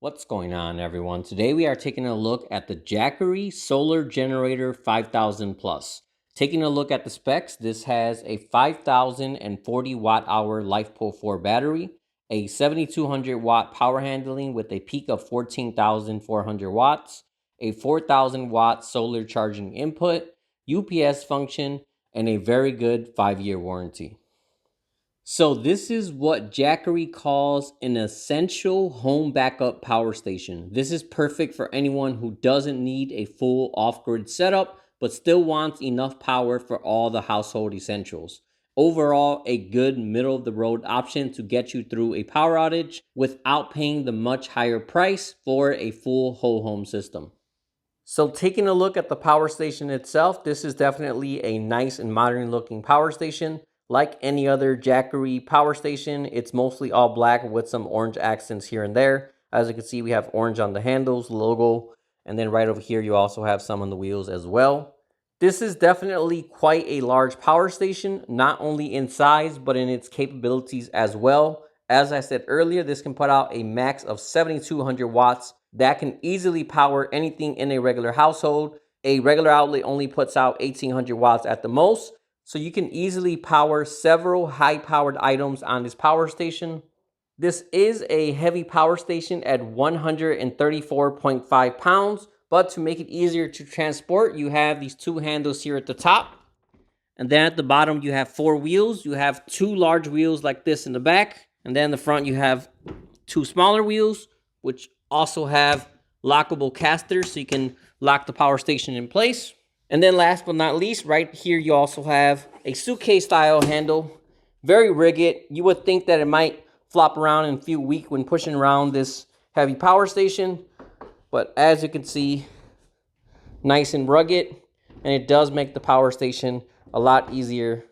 What's going on, everyone? Today we are taking a look at the Jackery Solar Generator 5000 Plus. Taking a look at the specs, this has a 5040 watt hour LifePo 4 battery, a 7200 watt power handling with a peak of 14,400 watts, a 4000 watt solar charging input, UPS function, and a very good 5-year warranty. So this is what Jackery calls an essential home backup power station. This is perfect for anyone who doesn't need a full off-grid setup, but still wants enough power for all the household essentials. Overall, a good middle-of-the-road option to get you through a power outage without paying the much higher price for a full whole home system. So taking a look at the power station itself, this is definitely a nice and modern looking power station. Like any other Jackery power station, it's mostly all black with some orange accents here and there. As you can see, we have orange on the handles, logo, and then right over here you also have some on the wheels as well. This is definitely quite a large power station, not only in size, but in its capabilities as well. As I said earlier, this can put out a max of 7,200 watts. That can easily power anything in a regular household. A regular outlet only puts out 1,800 watts at the most. So you can easily power several high-powered items on this power station. This is a heavy power station at 134.5 pounds, but to make it easier to transport, you have these two handles here at the top. And then at the bottom, you have 4 wheels. You have 2 large wheels like this in the back. And then in the front, you have 2 smaller wheels, which also have lockable casters, so you can lock the power station in place. And then last but not least, right here, you also have a suitcase style handle. Very rigid. You would think that it might flop around and feel weak when pushing around this heavy power station. But as you can see, nice and rugged. And it does make the power station a lot easier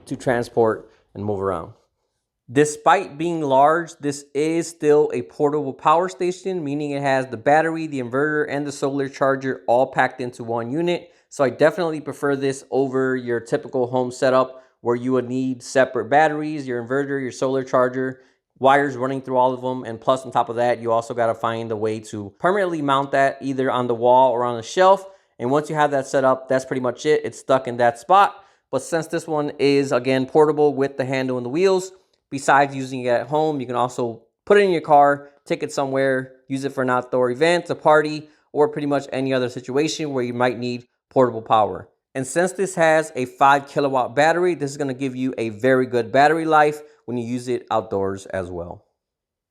to transport and move around. Despite being large, this is still a portable power station, meaning it has the battery, the inverter, and the solar charger all packed into one unit. So I definitely prefer this over your typical home setup where you would need separate batteries, your inverter, your solar charger, wires running through all of them. And plus on top of that, you also got to find a way to permanently mount that either on the wall or on a shelf. And once you have that set up, that's pretty much it. It's stuck in that spot. But since this one is, again, portable with the handle and the wheels, besides using it at home, you can also put it in your car, take it somewhere, use it for an outdoor event, a party, or pretty much any other situation where you might need portable power. And since this has a 5 kilowatt battery, this is going to give you a very good battery life when you use it outdoors as well.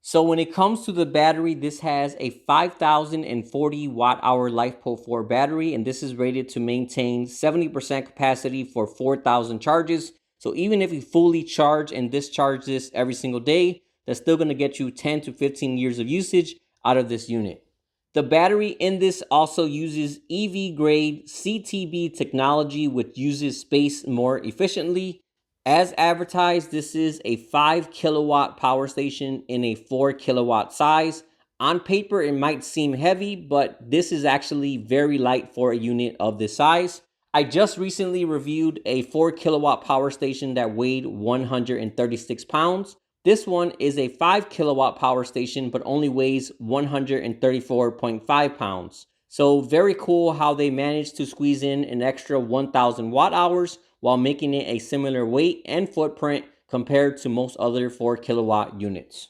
So when it comes to the battery, this has a 5,040 watt hour LifePo 4 battery, and this is rated to maintain 70% capacity for 4,000 charges. So even if you fully charge and discharge this every single day, that's still going to get you 10 to 15 years of usage out of this unit. The battery in this also uses EV grade CTB technology, which uses space more efficiently. As advertised, this is a 5 kilowatt power station in a 4 kilowatt size. On paper, it might seem heavy, but this is actually very light for a unit of this size. I just recently reviewed a 4 kilowatt power station that weighed 136 pounds. This one is a 5 kilowatt power station, but only weighs 134.5 pounds. So very cool how they managed to squeeze in an extra 1,000 watt hours while making it a similar weight and footprint compared to most other 4 kilowatt units.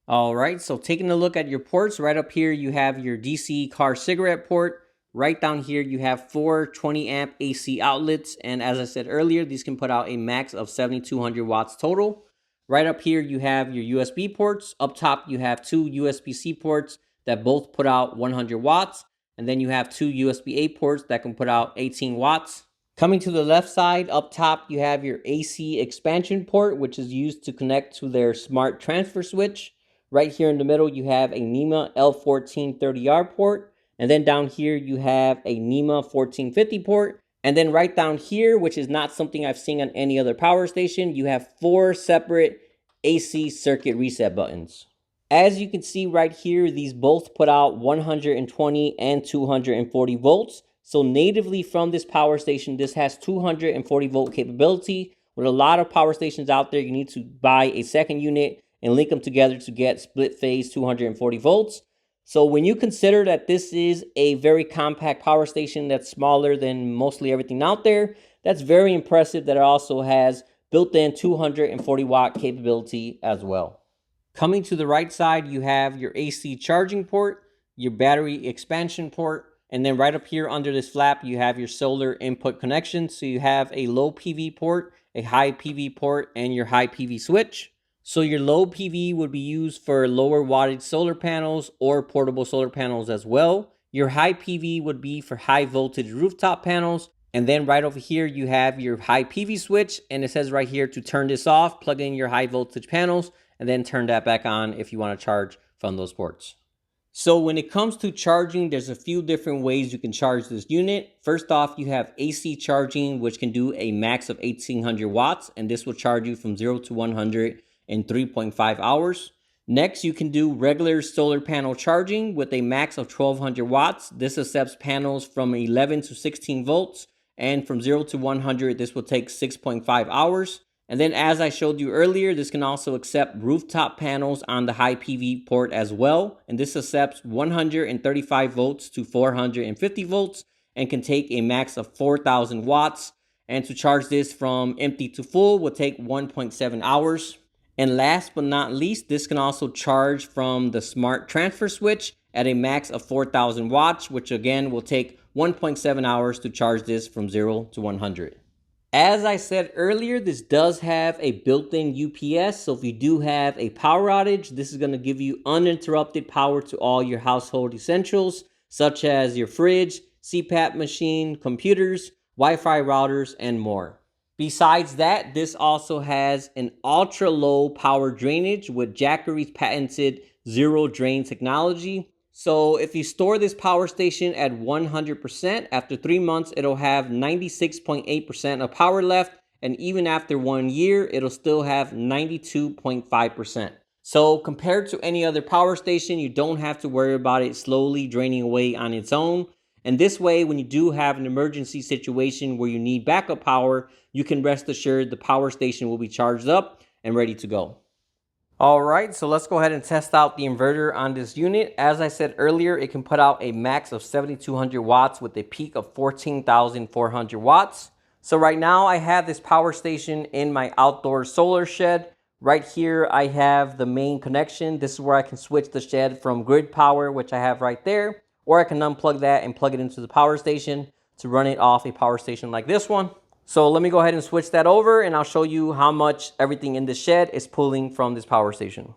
All right, so taking a look at your ports, right up here you have your DC car cigarette port. Right down here, you have 4 20 amp AC outlets. And as I said earlier, these can put out a max of 7,200 watts total. Right up here, you have your USB ports. Up top, you have 2 USB-C ports that both put out 100 watts. And then you have 2 USB-A ports that can put out 18 watts. Coming to the left side, up top, you have your AC expansion port, which is used to connect to their smart transfer switch. Right here in the middle, you have a NEMA L1430R port. And then down here, you have a NEMA 1450 port. And then right down here, which is not something I've seen on any other power station, you have 4 separate AC circuit reset buttons. As you can see right here, these both put out 120 and 240 volts. So natively from this power station, this has 240 volt capability. With a lot of power stations out there, you need to buy a second unit and link them together to get split phase 240 volts. So when you consider that this is a very compact power station that's smaller than mostly everything out there, that's very impressive that it also has built-in 240 watt capability as well. Coming to the right side, you have your AC charging port, your battery expansion port, and then right up here under this flap, you have your solar input connection. So you have a low PV port, a high PV port, and your high PV switch. So your low PV would be used for lower wattage solar panels or portable solar panels as well. Your high PV would be for high voltage rooftop panels. And then right over here, you have your high PV switch, and it says right here to turn this off, plug in your high voltage panels, and then turn that back on if you want to charge from those ports. So when it comes to charging, there's a few different ways you can charge this unit. First off, you have AC charging, which can do a max of 1800 watts, and this will charge you from 0 to 100 in 3.5 hours. Next, you can do regular solar panel charging with a max of 1200 watts. This accepts panels from 11 to 16 volts, and from 0 to 100, this will take 6.5 hours. And then as I showed you earlier, this can also accept rooftop panels on the high PV port as well. And this accepts 135 volts to 450 volts and can take a max of 4000 watts. And to charge this from empty to full will take 1.7 hours. And last but not least, this can also charge from the smart transfer switch at a max of 4000 watts, which again will take 1.7 hours to charge this from 0 to 100. As I said earlier, this does have a built-in UPS, so if you do have a power outage, this is going to give you uninterrupted power to all your household essentials, such as your fridge, CPAP machine, computers, Wi-Fi routers, and more. Besides that, this also has an ultra-low power drainage with Jackery's patented zero drain technology. So if you store this power station at 100%, after 3 months, it'll have 96.8% of power left. And even after 1 year, it'll still have 92.5%. So compared to any other power station, you don't have to worry about it slowly draining away on its own. And this way, when you do have an emergency situation where you need backup power, you can rest assured the power station will be charged up and ready to go. All right, so let's go ahead and test out the inverter on this unit. As I said earlier, it can put out a max of 7200 watts with a peak of 14,400 watts. So right now I have this power station in my outdoor solar shed. Right here, I have the main connection. This is where I can switch the shed from grid power, which I have right there, or I can unplug that and plug it into the power station to run it off a power station like this one. So let me go ahead and switch that over and I'll show you how much everything in the shed is pulling from this power station.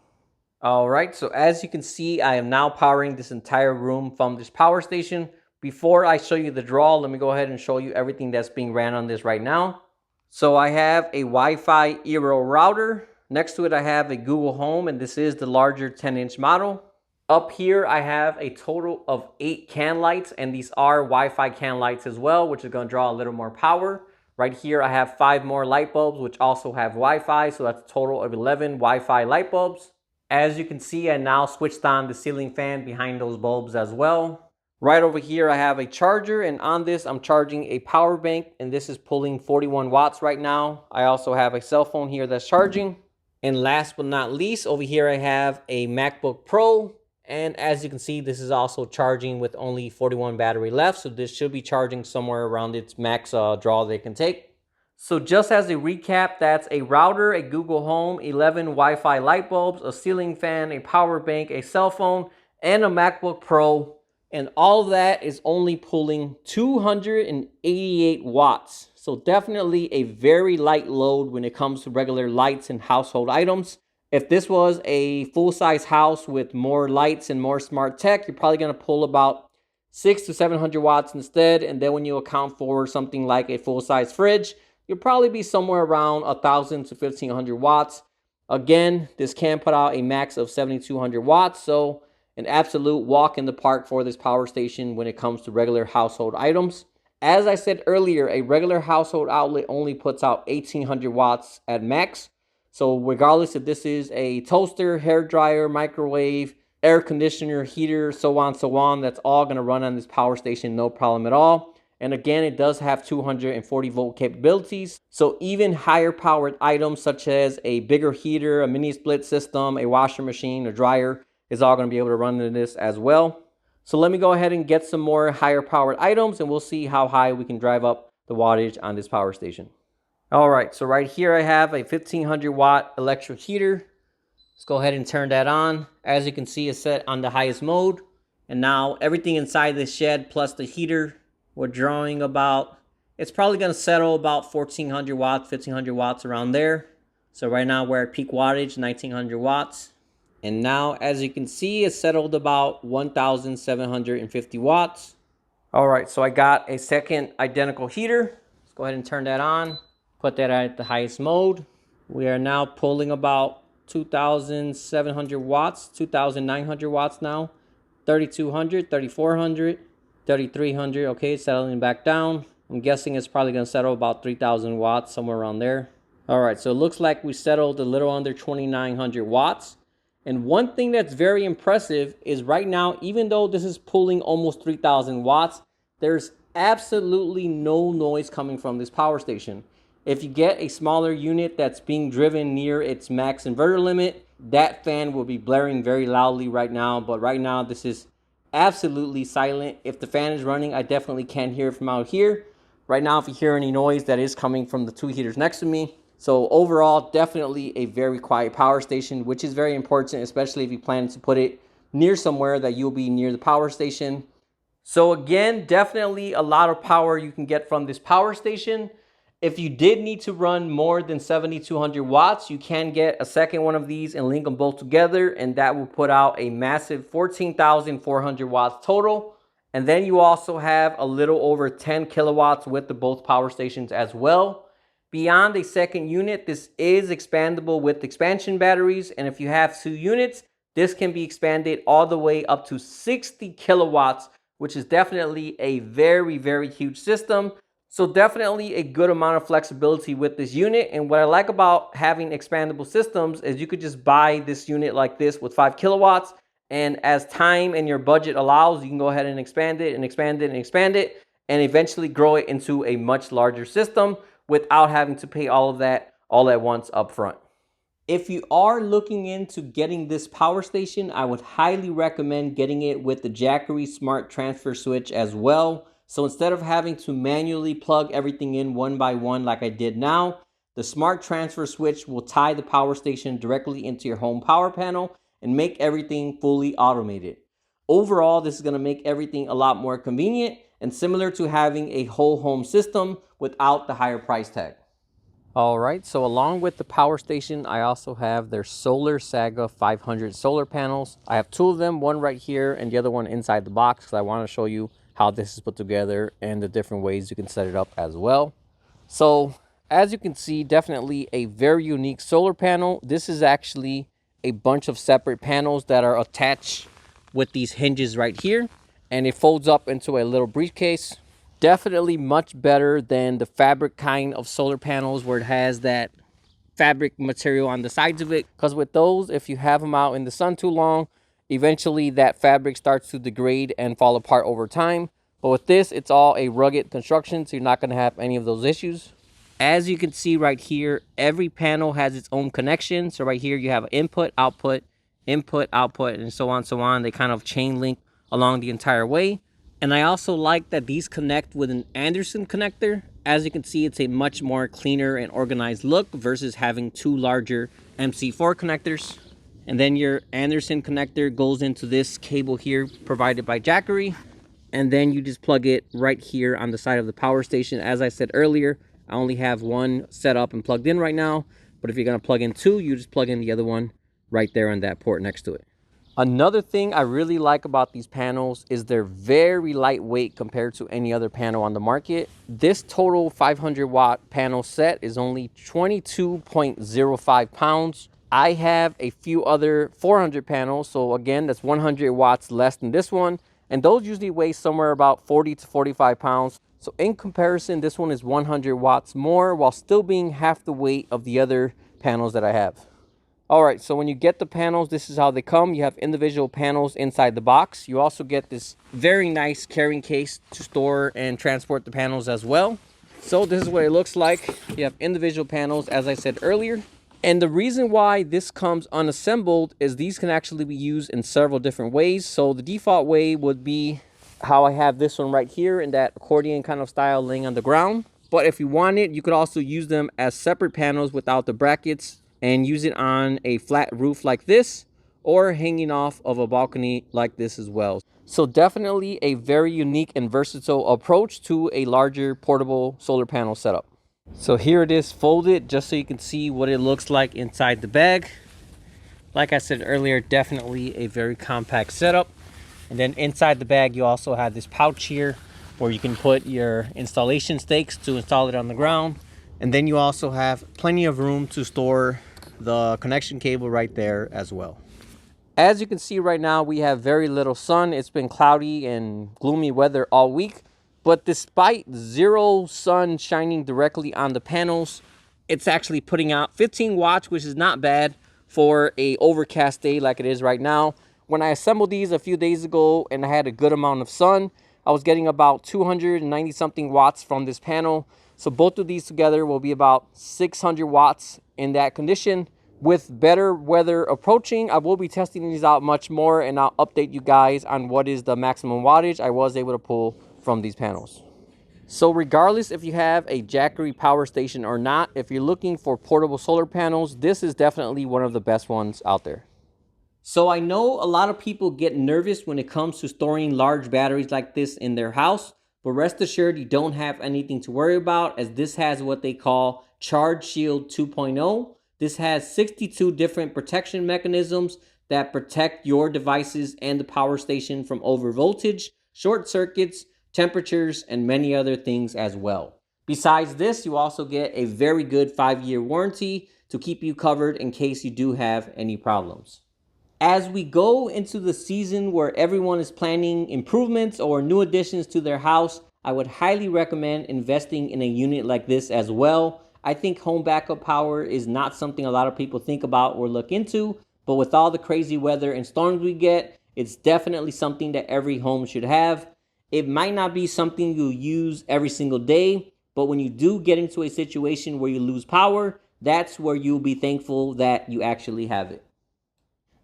All right, so as you can see, I am now powering this entire room from this power station. Before I show you the draw, let me go ahead and show you everything that's being ran on this right now. So I have a Wi-Fi Eero router. Next to it, I have a Google Home, and this is the larger 10-inch model. Up here, I have a total of 8 can lights, and these are Wi-Fi can lights as well, which is going to draw a little more power. Right here, I have 5 more light bulbs, which also have Wi-Fi, so that's a total of 11 Wi-Fi light bulbs. As you can see, I now switched on the ceiling fan behind those bulbs as well. Right over here, I have a charger, and on this, I'm charging a power bank, and this is pulling 41 watts right now. I also have a cell phone here that's charging. And last but not least, over here, I have a MacBook Pro. And as you can see, this is also charging with only 41 battery left. So this should be charging somewhere around its max draw they can take. So just as a recap, that's a router, a Google Home, 11 Wi-Fi light bulbs, a ceiling fan, a power bank, a cell phone, and a MacBook Pro. And all of that is only pulling 288 watts. So definitely a very light load when it comes to regular lights and household items. If this was a full-size house with more lights and more smart tech, you're probably going to pull about 600 to 700 watts instead. And then when you account for something like a full-size fridge, you'll probably be somewhere around 1000 to 1500 watts. Again, this can put out a max of 7200 watts. So an absolute walk in the park for this power station when it comes to regular household items. As I said earlier, a regular household outlet only puts out 1800 watts at max. So regardless if this is a toaster, hair dryer, microwave, air conditioner, heater, so on, that's all going to run on this power station, no problem at all. And again, it does have 240 volt capabilities. So even higher powered items such as a bigger heater, a mini split system, a washer machine, a dryer, is all going to be able to run into this as well. So let me go ahead and get some more higher powered items, and we'll see how high we can drive up the wattage on this power station. All right, so right here I have a 1500 watt electric heater. Let's go ahead and turn that on. As you can see, it's set on the highest mode. And now everything inside the shed plus the heater, we're drawing about, it's probably going to settle about 1400 watts, 1500 watts around there. So right now we're at peak wattage, 1900 watts. And now, as you can see, it's settled about 1750 watts. All right, so I got a second identical heater. Let's go ahead and turn that on. Put that at the highest mode. We are now pulling about 2,700 watts, 2,900 watts now. 3,200, 3,400, 3,300. Okay, settling back down. I'm guessing it's probably going to settle about 3,000 watts, somewhere around there. All right, so it looks like we settled a little under 2,900 watts. And one thing that's very impressive is right now, even though this is pulling almost 3,000 watts, there's absolutely no noise coming from this power station. If you get a smaller unit that's being driven near its max inverter limit, that fan will be blaring very loudly right now. But right now, this is absolutely silent. If the fan is running, I definitely can't hear it from out here. Right now, if you hear any noise, that is coming from the two heaters next to me. So overall, definitely a very quiet power station, which is very important, especially if you plan to put it near somewhere that you'll be near the power station. So again, definitely a lot of power you can get from this power station. If you did need to run more than 7,200 watts, you can get a second one of these and link them both together, and that will put out a massive 14,400 watts total. And then you also have a little over 10 kilowatts with the both power stations as well. Beyond a second unit, this is expandable with expansion batteries, and if you have 2 units, this can be expanded all the way up to 60 kilowatts, which is definitely a very, very huge system. So definitely a good amount of flexibility with this unit. And what I like about having expandable systems is you could just buy this unit like this with 5 kilowatts. And as time and your budget allows, you can go ahead and expand it and expand it and expand it, and eventually grow it into a much larger system without having to pay all of that all at once up front. If you are looking into getting this power station, I would highly recommend getting it with the Jackery Smart Transfer Switch as well. So instead of having to manually plug everything in one by one like I did now, the Smart Transfer Switch will tie the power station directly into your home power panel and make everything fully automated. Overall, this is going to make everything a lot more convenient and similar to having a whole home system without the higher price tag. All right, so along with the power station, I also have their Solar Saga 500 solar panels. I have 2 of them, one right here and the other one inside the box, because I want to show you how this is put together and the different ways you can set it up as well. So as you can see, definitely a very unique solar panel. This is actually a bunch of separate panels that are attached with these hinges right here, and it folds up into a little briefcase. Definitely much better than the fabric kind of solar panels where it has that fabric material on the sides of it, because with those, if you have them out in the sun too long, eventually that fabric starts to degrade and fall apart over time. But with this, it's all a rugged construction, so you're not going to have any of those issues. As you can see right here, every panel has its own connection. So right here you have input, output, and so on, so on. They kind of chain link along the entire way. And I also like that these connect with an Anderson connector. As you can see, it's a much more cleaner and organized look versus having 2 larger MC4 connectors. And then your Anderson connector goes into this cable here provided by Jackery. And then you just plug it right here on the side of the power station. As I said earlier, I only have one set up and plugged in right now. But if you're going to plug in 2, you just plug in the other one right there on that port next to it. Another thing I really like about these panels is they're very lightweight compared to any other panel on the market. This total 500 watt panel set is only 22.05 pounds. I have a few other 400 panels, so again, that's 100 watts less than this one. And those usually weigh somewhere about 40 to 45 pounds. So in comparison, this one is 100 watts more while still being half the weight of the other panels that I have. All right, so when you get the panels, this is how they come. You have individual panels inside the box. You also get this very nice carrying case to store and transport the panels as well. So this is what it looks like. You have individual panels, as I said earlier. And the reason why this comes unassembled is these can actually be used in several different ways. So the default way would be how I have this one right here in that accordion kind of style laying on the ground. But if you want it, you could also use them as separate panels without the brackets and use it on a flat roof like this or hanging off of a balcony like this as well. So definitely a very unique and versatile approach to a larger portable solar panel setup. So here it is folded just so you can see what it looks like inside the bag. Like I said earlier, definitely a very compact setup. And then inside the bag, you also have this pouch here where you can put your installation stakes to install it on the ground. And then you also have plenty of room to store the connection cable right there as well. As you can see right now, we have very little sun. It's been cloudy and gloomy weather all week. But despite zero sun shining directly on the panels, it's actually putting out 15 watts, which is not bad for a overcast day like it is right now. When I assembled these a few days ago and I had a good amount of sun, I was getting about 290 something watts from this panel. So both of these together will be about 600 watts in that condition. With better weather approaching, I will be testing these out much more and I'll update you guys on what is the maximum wattage I was able to pull from these panels. So regardless if you have a Jackery power station or not, if you're looking for portable solar panels, this is definitely one of the best ones out there. So I know a lot of people get nervous when it comes to storing large batteries like this in their house, but rest assured you don't have anything to worry about, as this has what they call Charge Shield 2.0. This has 62 different protection mechanisms that protect your devices and the power station from overvoltage, short circuits, temperatures, and many other things as well. Besides this, you also get a very good 5-year warranty to keep you covered in case you do have any problems. As we go into the season where everyone is planning improvements or new additions to their house, I would highly recommend investing in a unit like this as well. I think home backup power is not something a lot of people think about or look into, but with all the crazy weather and storms we get, it's definitely something that every home should have. It might not be something you'll use every single day, but when you do get into a situation where you lose power, that's where you'll be thankful that you actually have it.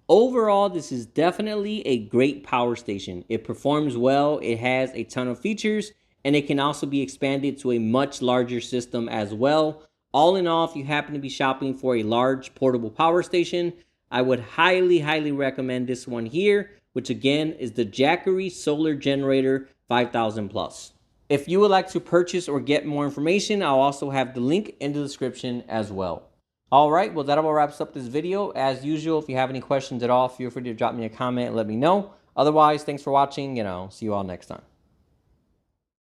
Overall, this is definitely a great power station. It performs well, it has a ton of features, and it can also be expanded to a much larger system as well. All in all, if you happen to be shopping for a large portable power station, I would highly recommend this one here, which again is the Jackery Solar Generator 5000 Plus. If you would like to purchase or get more information, I'll also have the link in the description as well. All right, well, that about wraps up this video. As usual, if you have any questions at all, feel free to drop me a comment and let me know. Otherwise, thanks for watching, see you all next time.